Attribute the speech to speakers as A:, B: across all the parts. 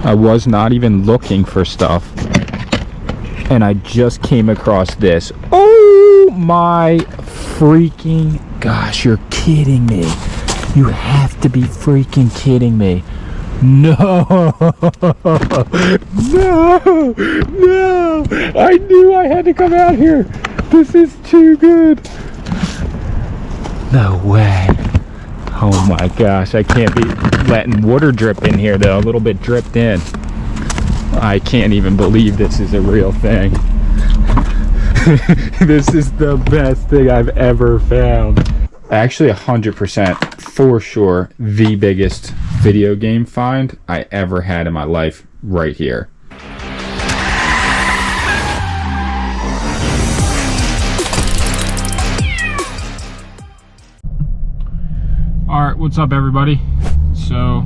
A: I was not even looking for stuff, and I just came across this. Oh my freaking gosh, you're kidding me. You have to be freaking kidding me. No, no, I knew I had to come out here. This is too good. No way. Oh my gosh, I can't be letting water drip in here though. A little bit dripped in. I can't even believe this is a real thing. This is the best thing I've ever found. Actually 100% for sure the biggest video game find I ever had in my life right here. Alright, what's up everybody? So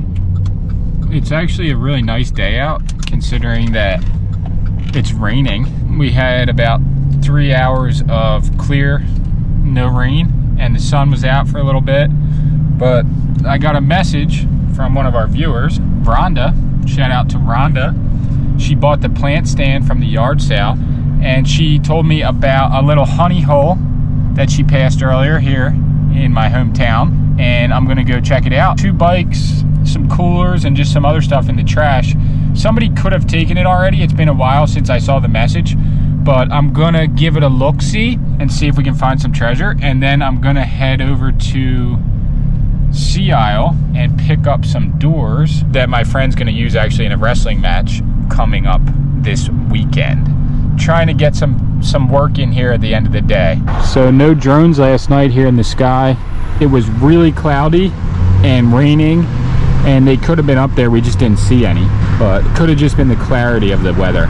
A: it's actually a really nice day out considering that it's raining. We had about 3 hours of clear, no rain, and the sun was out for a little bit, but I got a message from one of our viewers, Rhonda. Shout out to Rhonda. She bought the plant stand from the yard sale, and she told me about a little honey hole that she passed earlier here in my hometown, and I'm gonna go check it out. 2 bikes, some coolers, and just some other stuff in the trash. Somebody could have taken it already. It's been a while since I saw the message, but I'm gonna give it a look-see and see if we can find some treasure, and then I'm gonna head over to Sea Isle and pick up some doors that my friend's gonna use actually in a wrestling match coming up this weekend. Trying to get some work in here at the end of the day. So no drones last night here in the sky. It was really cloudy and raining, and they could have been up there, we just didn't see any, but it could have just been the clarity of the weather.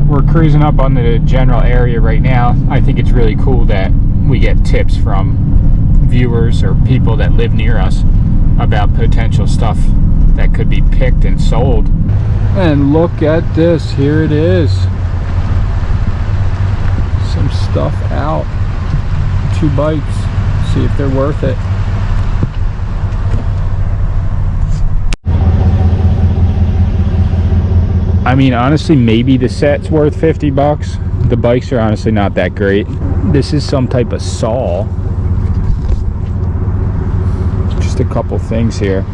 A: We're cruising up on the general area right now. I think it's really cool that we get tips from viewers or people that live near us about potential stuff that could be picked and sold. And look at this, here it is. Some stuff out. 2 bikes, see if they're worth it. I mean, honestly, maybe the set's worth 50 bucks. The bikes are honestly not that great. This is some type of saw. Just a couple things here.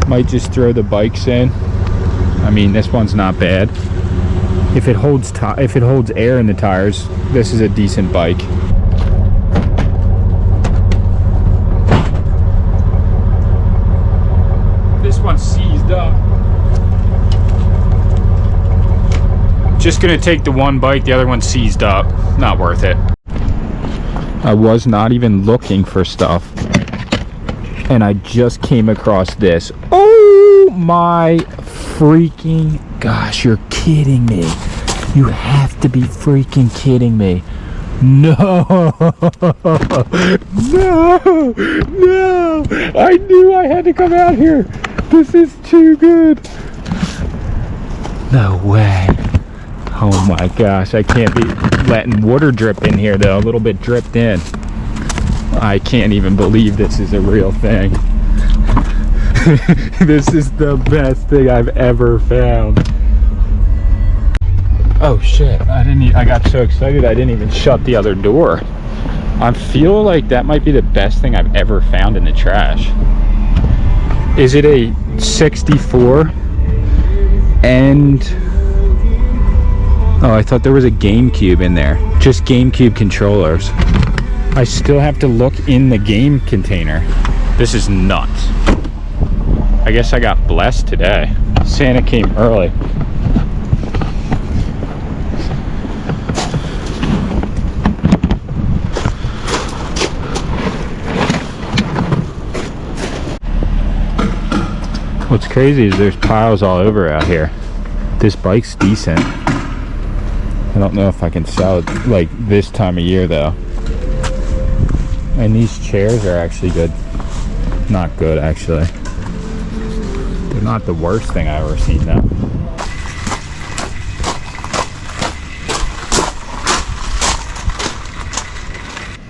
A: Might just throw the bikes in. I mean, this one's not bad. If it holds air in the tires, this is a decent bike. This one's seized up. Just gonna take the one bike, the other one's seized up. Not worth it. I was not even looking for stuff, and I just came across this. Oh my freaking gosh, you're kidding me. You have to be freaking kidding me. No, no, no, I knew I had to come out here. This is too good. No way. Oh my gosh, I can't be letting water drip in here though. A little bit dripped in. I can't even believe this is a real thing. This is the best thing I've ever found. Oh shit, I got so excited I didn't even shut the other door. I feel like that might be the best thing I've ever found in the trash. Is it a 64? And oh, I thought there was a GameCube in there. Just GameCube controllers. I still have to look in the game container. This is nuts. I guess I got blessed today. Santa came early. What's crazy is there's piles all over out here. This bike's decent. I don't know if I can sell it like this time of year though. And these chairs are actually good. Not good actually. They're not the worst thing I've ever seen though.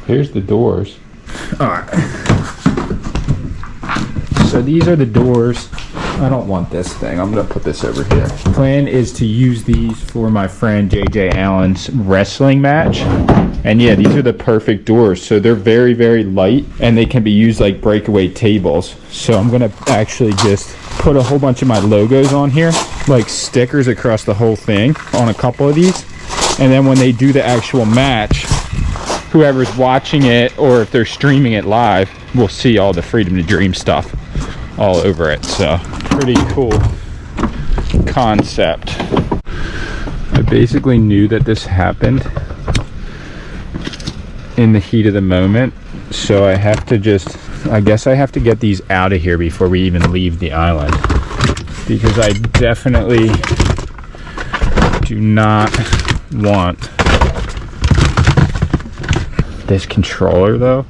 A: Here's the doors. Alright. So So these are the doors. I don't want this thing. I'm gonna put this over here. Plan is to use these for my friend JJ Allen's wrestling match. And yeah, these are the perfect doors. So they're very, very light and they can be used like breakaway tables. So I'm gonna actually just put a whole bunch of my logos on here, like stickers across the whole thing on a couple of these. And then when they do the actual match, whoever's watching it or if they're streaming it live will see all the Freedom to Dream stuff all over it. So pretty cool concept. I basically knew that this happened in the heat of the moment, so I have to just, I guess I have to get these out of here before we even leave the island, because I definitely do not want this controller though.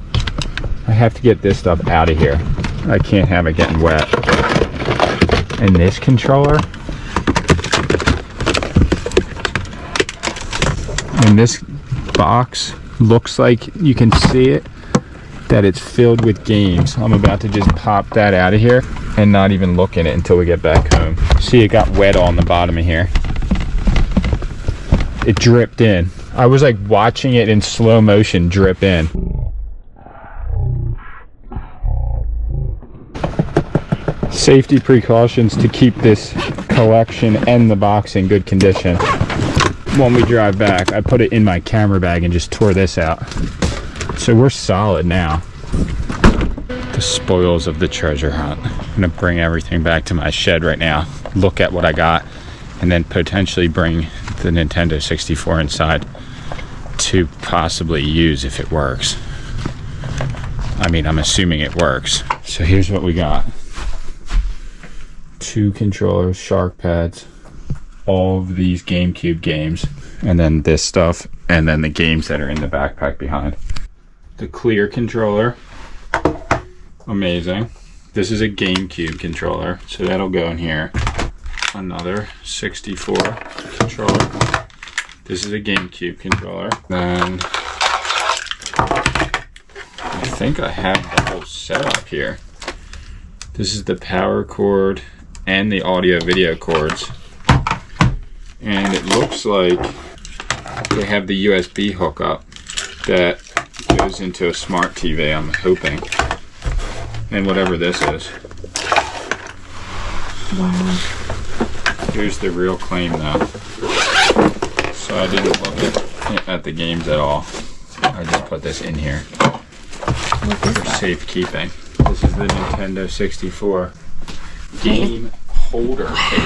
A: I have to get this stuff out of here. I can't have it getting wet. And this controller and this box looks like you can see it, that it's filled with games. I'm about to just pop that out of here and not even look in it until we get back home. See, it got wet on the bottom of here. It dripped in. I was like watching it in slow motion drip in. Safety precautions to keep this collection and the box in good condition. When we drive back, I put it in my camera bag and just tore this out. So we're solid now. The spoils of the treasure hunt. I'm gonna bring everything back to my shed right now, look at what I got, and then potentially bring the Nintendo 64 inside to possibly use if it works. I mean, I'm assuming it works. So here's what we got. 2 controllers, shark pads, all of these GameCube games, and then this stuff, and then the games that are in the backpack behind. The clear controller, amazing. This is a GameCube controller, so that'll go in here. Another 64 controller. This is a GameCube controller. Then I think I have the whole setup here. This is the power cord and the audio video cords. And it looks like they have the USB hookup that goes into a smart TV, I'm hoping. And whatever this is.
B: Wow.
A: Here's the real claim though. So I didn't look at the games at all. I just put this in here for safekeeping. This is the Nintendo 64 game holder case.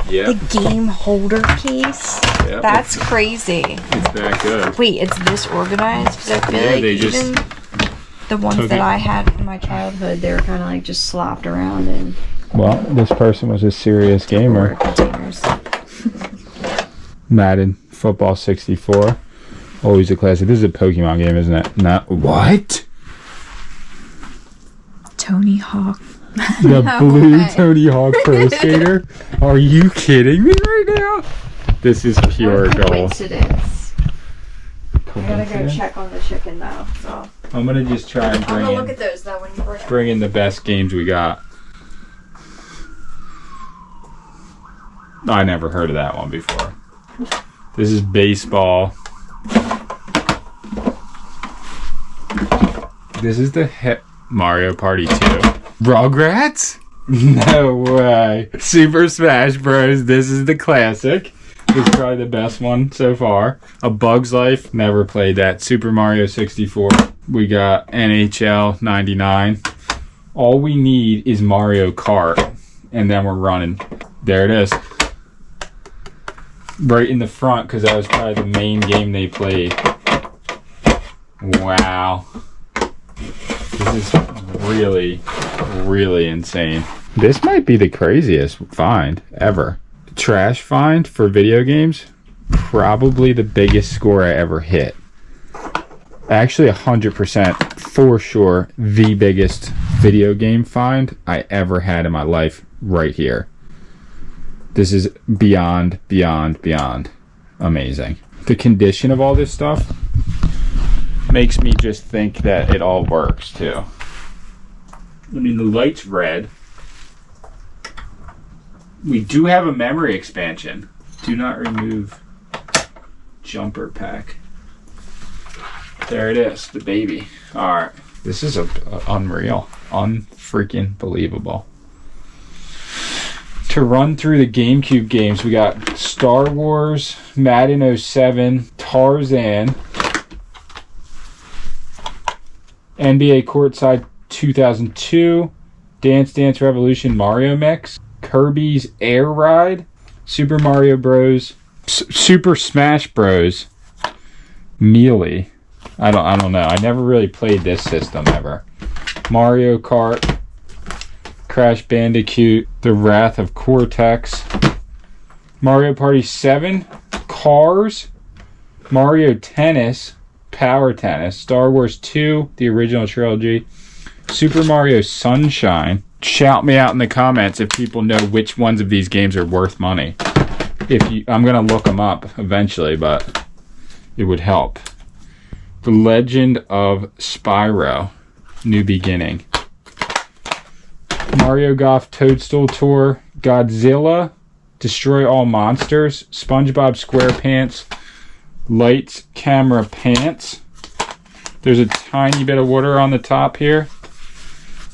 A: Yep.
B: The game holder case?
A: Yep.
B: That's crazy.
A: It's that good.
B: Wait, it's this organized? Because I feel like
A: they
B: even the ones that I had in my childhood, they were kind of like just slopped around in.
A: Well, this person was a serious gamer.
B: Containers.
A: Madden Football 64. Always a classic. This is a Pokemon game, isn't it? Not what?
B: Tony Hawk.
A: The blue Tony Hawk Pro Skater? Are you kidding me right now? This is pure gold.
B: Coincidence. I gotta go check on the chicken though. So
A: I'm gonna just try and
B: I'm gonna look at those though when you
A: bring in the best games we got. I never heard of that one before. This is baseball. This is the Mario Party 2. Rugrats? No way. Super Smash Bros. This is the classic. This is probably the best one so far. A Bug's Life. Never played that. Super Mario 64. We got NHL 99. All we need is Mario Kart. And then we're running. There it is. Right in the front, because that was probably the main game they played. Wow. This is really, really insane. This might be the craziest find ever. Trash find for video games, probably the biggest score I ever hit. Actually 100% for sure the biggest video game find I ever had in my life right here. This is beyond amazing. The condition of all this stuff makes me just think that it all works too. I mean, the light's red. We do have a memory expansion. Do not remove jumper pack. There it is, the baby. All right. This is unreal. Unfreaking believable. To run through the GameCube games, we got Star Wars, Madden 07, Tarzan, NBA Courtside 2002, Dance Dance Revolution Mario Mix, Kirby's Air Ride, Super Mario Bros, Super Smash Bros, Melee. I don't know. I never really played this system ever. Mario Kart, Crash Bandicoot, The Wrath of Cortex, Mario Party 7, Cars, Mario Tennis, Power Tennis, Star Wars 2, the original trilogy, Super Mario Sunshine. Shout me out in the comments if people know which ones of these games are worth money. I'm gonna look them up eventually, but it would help. The Legend of Spyro, New Beginning. Mario Golf Toadstool Tour, Godzilla, Destroy All Monsters, SpongeBob SquarePants, Lights, Camera, Pants. There's a tiny bit of water on the top here,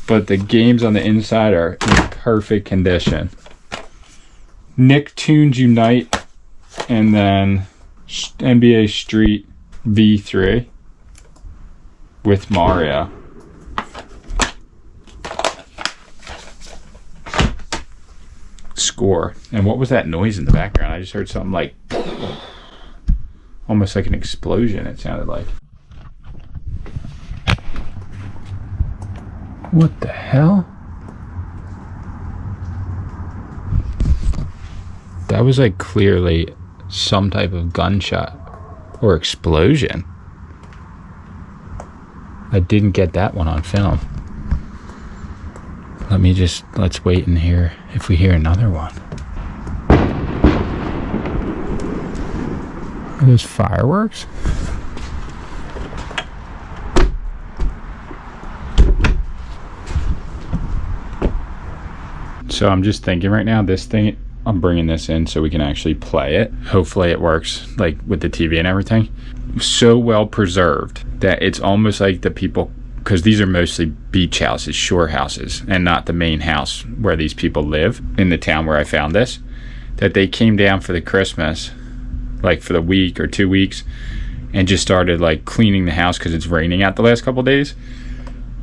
A: but the games on the inside are in perfect condition. Nicktoons Unite, and then NBA Street V3 with Mario. Score. And what was that noise in the background? I just heard something like almost like an explosion, it sounded like. What the hell? That was like clearly some type of gunshot or explosion. I didn't get that one on film. Let's wait and hear if we hear another one. Are those fireworks? So I'm just thinking right now, this thing, I'm bringing this in so we can actually play it. Hopefully it works like with the TV and everything. So well preserved that it's almost like the people, because these are mostly beach houses, shore houses, and not the main house where these people live in the town where I found this, that they came down for the Christmas, like for the week or 2 weeks, and just started like cleaning the house because it's raining out the last couple days,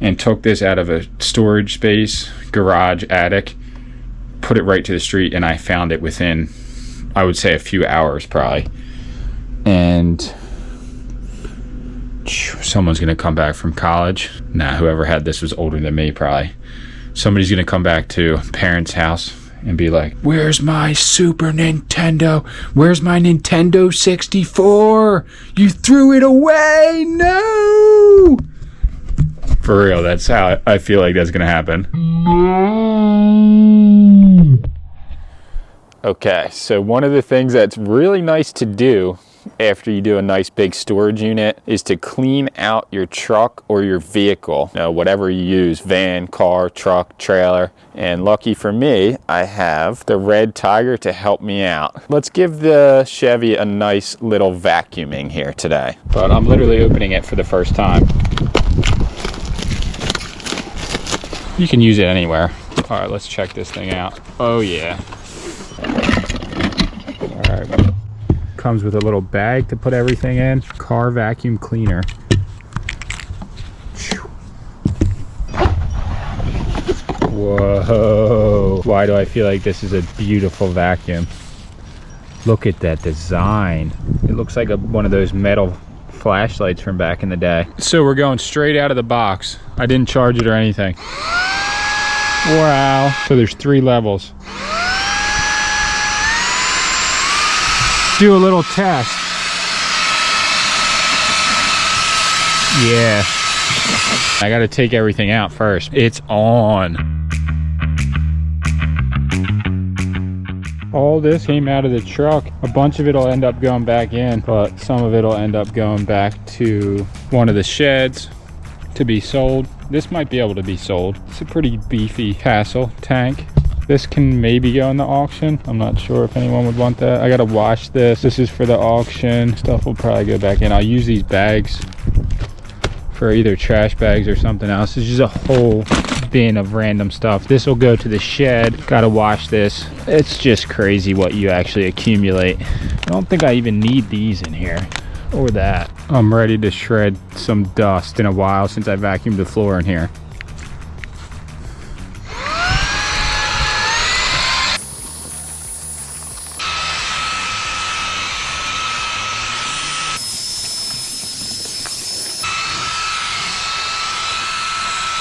A: and took this out of a storage space, garage, attic, put it right to the street, and I found it within, I would say, a few hours probably. And someone's gonna come back from college. Nah, whoever had this was older than me probably. Somebody's gonna come back to parents' house and be like, where's my Super Nintendo? Where's my Nintendo 64? You threw it away! No! For real, that's how I feel like that's gonna happen. Okay, so one of the things that's really nice to do after you do a nice big storage unit is to clean out your truck or your vehicle. You know, whatever you use, van, car, truck, trailer. And lucky for me, I have the Red Tiger to help me out. Let's give the Chevy a nice little vacuuming here today. But I'm literally opening it for the first time. You can use it anywhere. All right, let's check this thing out. Oh yeah. All right. Comes with a little bag to put everything in. Car vacuum cleaner. Whoa. Why do I feel like this is a beautiful vacuum? Look at that design. It looks like one of those metal flashlights from back in the day. So we're going straight out of the box. I didn't charge it or anything. Wow. So there's 3 levels. Do a little test. Yeah. I gotta take everything out first. It's on. All this came out of the truck. A bunch of it'll end up going back in, but some of it'll end up going back to one of the sheds to be sold. This might be able to be sold. It's a pretty beefy Castle tank. This can maybe go in the auction. I'm not sure if anyone would want that. I gotta wash this. This is for the auction. Stuff will probably go back in. I'll use these bags for either trash bags or something else. It's just a whole bin of random stuff. This will go to the shed. Gotta wash this. It's just crazy what you actually accumulate. I don't think I even need these in here or that. I'm ready to shred some dust. In a while since I vacuumed the floor in here.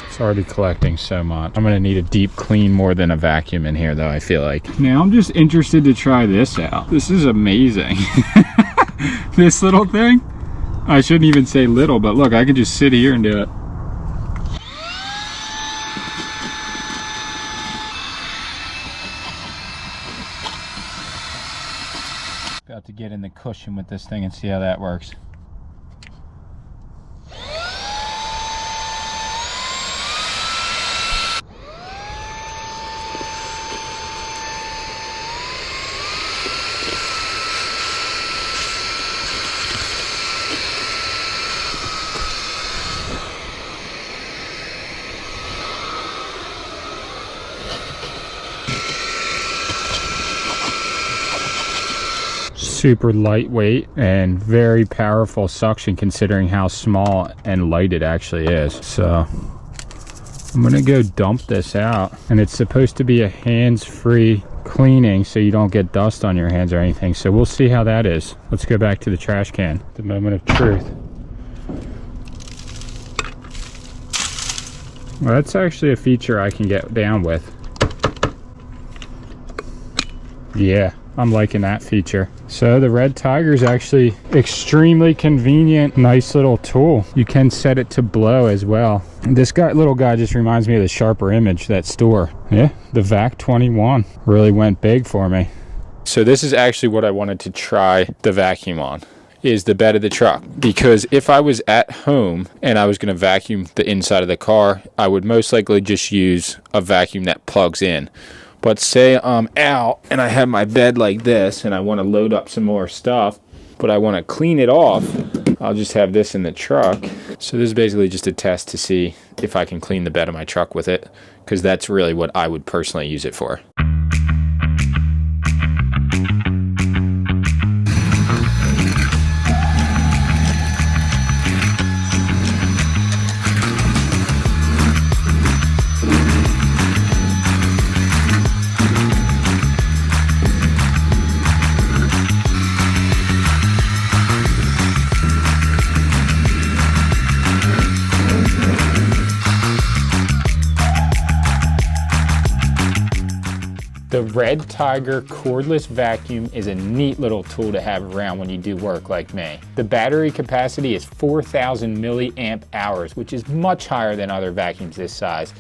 A: It's already collecting so much. I'm gonna need a deep clean more than a vacuum in here though, I feel like. Now I'm just interested to try this out. This is amazing. This little thing? I shouldn't even say little, but look, I can just sit here and do it. About to get in the cushion with this thing and see how that works. Super lightweight and very powerful suction considering how small and light it actually is. So I'm gonna go dump this out, and it's supposed to be a hands-free cleaning so you don't get dust on your hands or anything. So we'll see how that is. Let's go back to the trash can. The moment of truth. Well, that's actually a feature I can get down with. Yeah, I'm liking that feature. So the Red Tiger is actually extremely convenient, nice little tool. You can set it to blow as well. This little guy just reminds me of the Sharper Image, that store. Yeah, the VAC 21 really went big for me. So this is actually what I wanted to try the vacuum on, is the bed of the truck. Because if I was at home and I was gonna vacuum the inside of the car, I would most likely just use a vacuum that plugs in. But say I'm out and I have my bed like this and I want to load up some more stuff, but I want to clean it off, I'll just have this in the truck. So this is basically just a test to see if I can clean the bed of my truck with it, because that's really what I would personally use it for. The Red Tiger cordless vacuum is a neat little tool to have around when you do work like me. The battery capacity is 4,000 milliamp hours, which is much higher than other vacuums this size.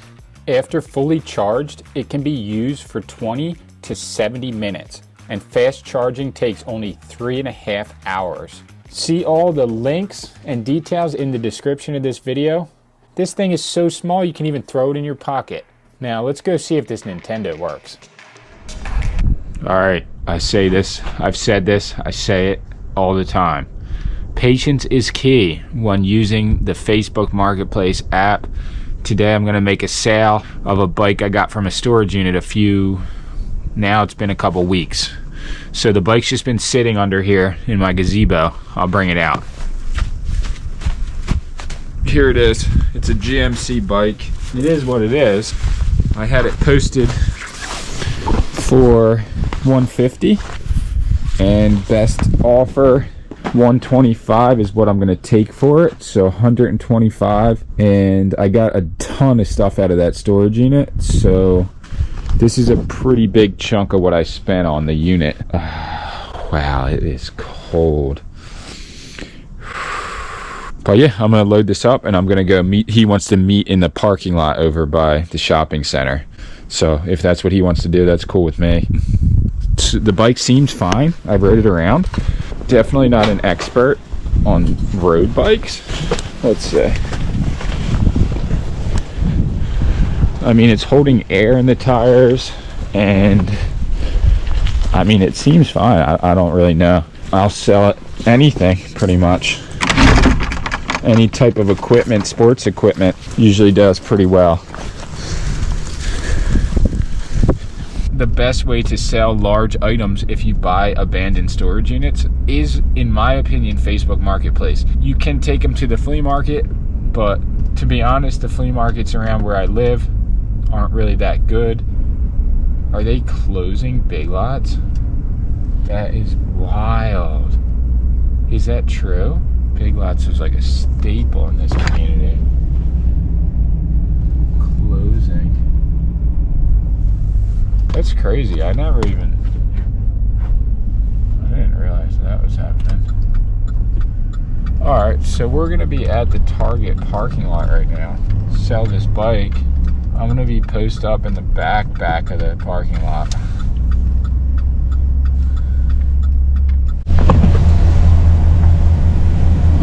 A: After fully charged, it can be used for 20 to 70 minutes, and fast charging takes only 3.5 hours. See all the links and details in the description of this video. This thing is so small you can even throw it in your pocket. Now let's go see if this Nintendo works. All right, I say this, I've said this, I say it all the time. Patience is key when using the Facebook Marketplace app. Today I'm gonna make a sale of a bike I got from a storage unit now it's been a couple weeks. So the bike's just been sitting under here in my gazebo. I'll bring it out. Here it is, it's a GMC bike. It is what it is. I had it posted for $150 and best offer $125 is what I'm gonna take for it, so $125, and I got a ton of stuff out of that storage unit, so this is a pretty big chunk of what I spent on the unit. Wow, it is cold. But yeah, I'm gonna load this up and I'm gonna go meet. He wants to meet in the parking lot over by the shopping center, so if that's what he wants to do, that's cool with me. The bike seems fine. I rode it around. Definitely not an expert on road bikes. Let's see. I mean, it's holding air in the tires, and I mean, it seems fine. I don't really know. I'll sell it anything, pretty much. Any type of equipment, sports equipment, usually does pretty well. The best way to sell large items if you buy abandoned storage units is, in my opinion, Facebook Marketplace. You can take them to the flea market, but to be honest, the flea markets around where I live aren't really that good. Are they closing Big Lots? That is wild. Is that true? Big Lots was like a staple in this community. Closing. That's crazy. I didn't realize that was happening. Alright, so we're going to be at the Target parking lot right now. Sell this bike. I'm going to be posted up in the back of the parking lot.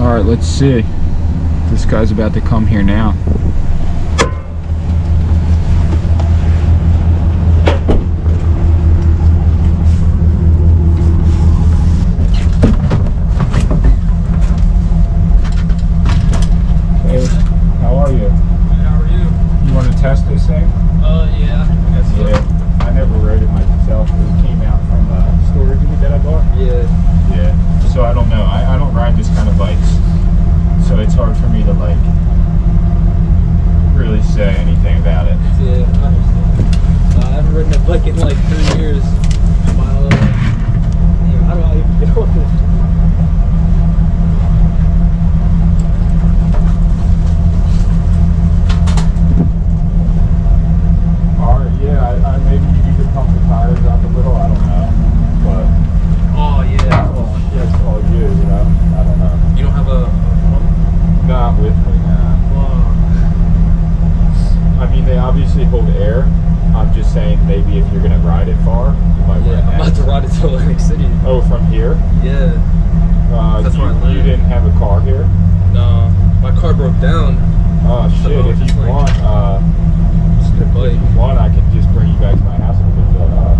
A: Alright, let's see. This guy's about to come here now. Hey, how are you?
C: How are you?
A: You want to test this thing?
C: Yeah.
A: Yeah. I never rode it myself. It came out from a storage unit that I bought.
C: Yeah.
A: Yeah. So I don't know. I don't ride this kind of bikes. So it's hard for me to like really say anything about it.
C: Yeah, I understand. I haven't ridden a bike in like 3 years. How do I even get on this?
A: Yeah, maybe you need to pump the tires up a little. I don't know. But
C: Oh yeah.
A: well, that's all you know. I don't know.
C: You don't have a
A: Not with me now. I mean, they obviously hold air. I'm just saying maybe if you're gonna ride it far, you might wear
C: Yeah, I'm about to ride it to Atlantic City.
A: Oh, from here?
C: Yeah. That's where I live.
A: You didn't have a car here?
C: No, my car broke down.
A: Oh shit!
C: So
A: If
C: just
A: you
C: like-
A: want, if you want, I can just bring you back to my house and we can fill it up.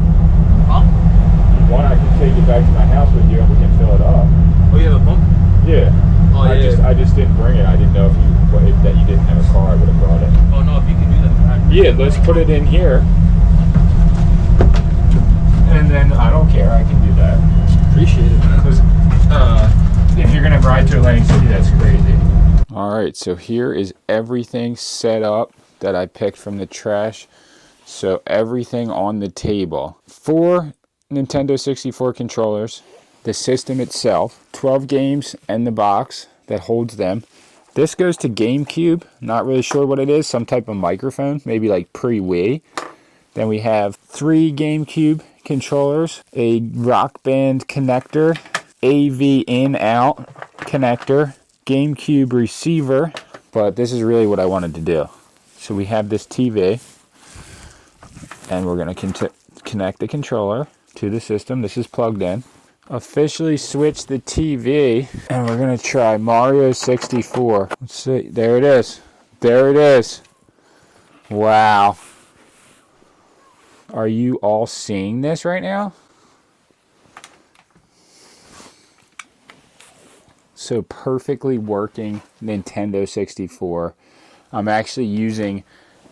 C: Huh?
A: If you want, I can take it back to my house with you and we can fill it up.
C: Oh, you have a pump?
A: Yeah.
C: Oh yeah.
A: I just didn't bring it. I didn't know if that you didn't have a car. I would have brought it.
C: Oh no, if you can do that.
A: Yeah, let's put it in here. And then I don't care. I can do that.
C: Appreciate it, man.
A: Because if you're gonna ride to Atlantic City, that's crazy. All right, so here is everything set up that I picked from the trash. So everything on the table. 4 Nintendo 64 controllers, the system itself, 12 games, and the box that holds them. This goes to GameCube. Not really sure what it is. Some type of microphone, maybe like pre-Wii. Then we have 3 GameCube controllers, a Rock Band connector, AV in-out connector, GameCube receiver. But this is really what I wanted to do. So we have this TV, and we're going to connect the controller to the system. This is plugged in. Officially switch the TV, and we're going to try Mario 64. Let's see. There it is. There it is. Wow. Are you all seeing this right now? So perfectly working Nintendo 64. I'm actually using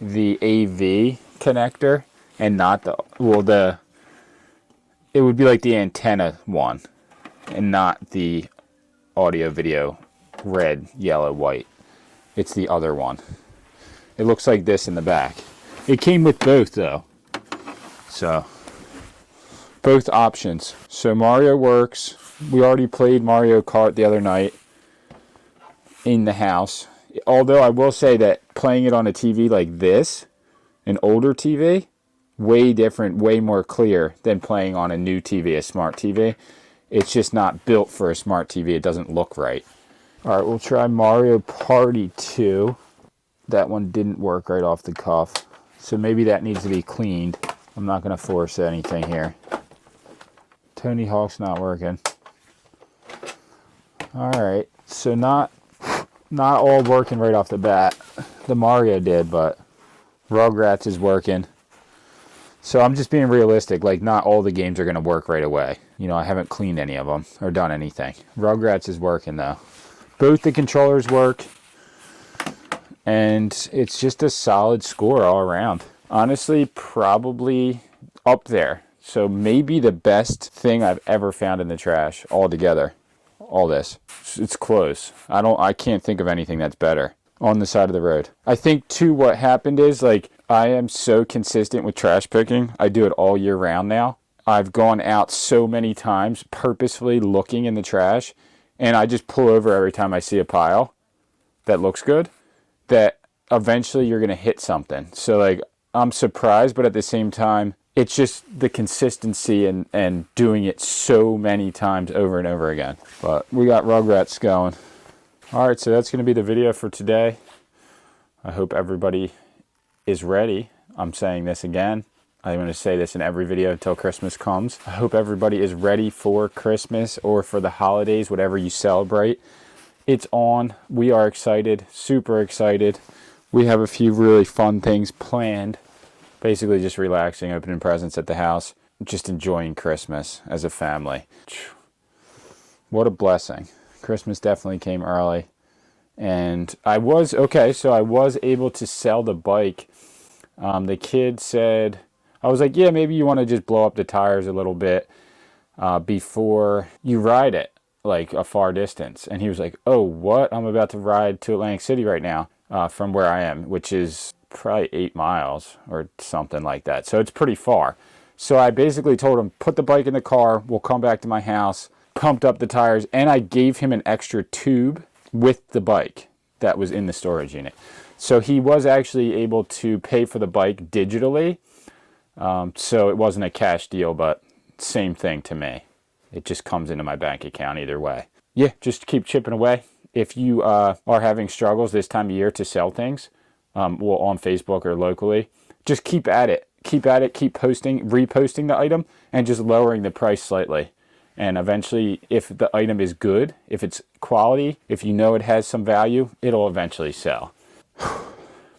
A: the AV connector and not it would be like the antenna one and not the audio video red, yellow, white. It's the other one. It looks like this in the back. It came with both though. So both options. So Mario works. We already played Mario Kart the other night in the house. Although I will say that playing it on a TV like this, an older TV, way different, way more clear than playing on a new TV, a smart TV. It's just not built for a smart TV. It doesn't look right. All right, we'll try Mario Party 2. That one didn't work right off the cuff. So maybe that needs to be cleaned. I'm not going to force anything here. Tony Hawk's not working. All right, so not all working right off the bat. The Mario did, but Rugrats is working. So I'm just being realistic. Like, not all the games are going to work right away. You know, I haven't cleaned any of them or done anything. Rugrats is working, though. Both the controllers work. And it's just a solid score all around. Honestly, probably up there. So maybe the best thing I've ever found in the trash altogether. All this. It's close. I can't think of anything that's better on the side of the road. I think, too, what happened is, like, I am so consistent with trash picking. I do it all year round now. I've gone out so many times purposefully looking in the trash, and I just pull over every time I see a pile that looks good, that eventually you're going to hit something. So, like, I'm surprised, but at the same time, it's just the consistency and doing it so many times over and over again. But we got Rugrats going. All right, so that's going to be the video for today. I hope everybody is ready. I'm saying this again. I'm going to say this in every video until Christmas comes. I hope everybody is ready for Christmas or for the holidays, whatever you celebrate. It's on. We are excited, super excited. We have a few really fun things planned. Basically just relaxing, opening presents at the house, just enjoying Christmas as a family. What a blessing. Christmas definitely came early. And I was able to sell the bike. The kid said, I was like, yeah, maybe you want to just blow up the tires a little bit before you ride it, like a far distance. And he was like, oh, what? I'm about to ride to Atlantic City right now from where I am, which is probably 8 miles or something like that. So it's pretty far. So I basically told him, put the bike in the car, we'll come back to my house, pumped up the tires, and I gave him an extra tube with the bike that was in the storage unit. So he was actually able to pay for the bike digitally. So it wasn't a cash deal, but same thing to me. It just comes into my bank account either way. Yeah, just keep chipping away. If you are having struggles this time of year to sell things, well, on Facebook or locally, just keep at it. Keep at it, keep posting, reposting the item, and just lowering the price slightly. And eventually, if the item is good, if it's quality, if you know it has some value, it'll eventually sell.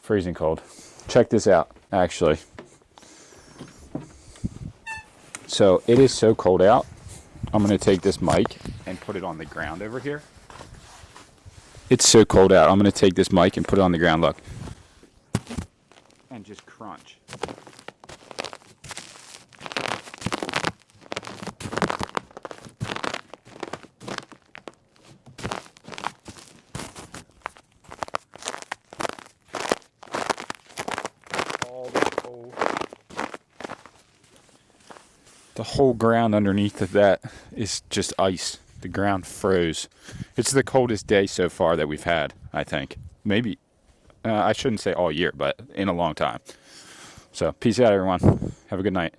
A: Freezing cold. Check this out, actually. So it is so cold out. I'm going to take this mic and put it on the ground over here. It's so cold out. I'm going to take this mic and put it on the ground. Look. And just crunch. The whole ground underneath of that is just ice. The ground froze. It's the coldest day so far that we've had, I think. Maybe, I shouldn't say all year, but in a long time. So, peace out, everyone. Have a good night.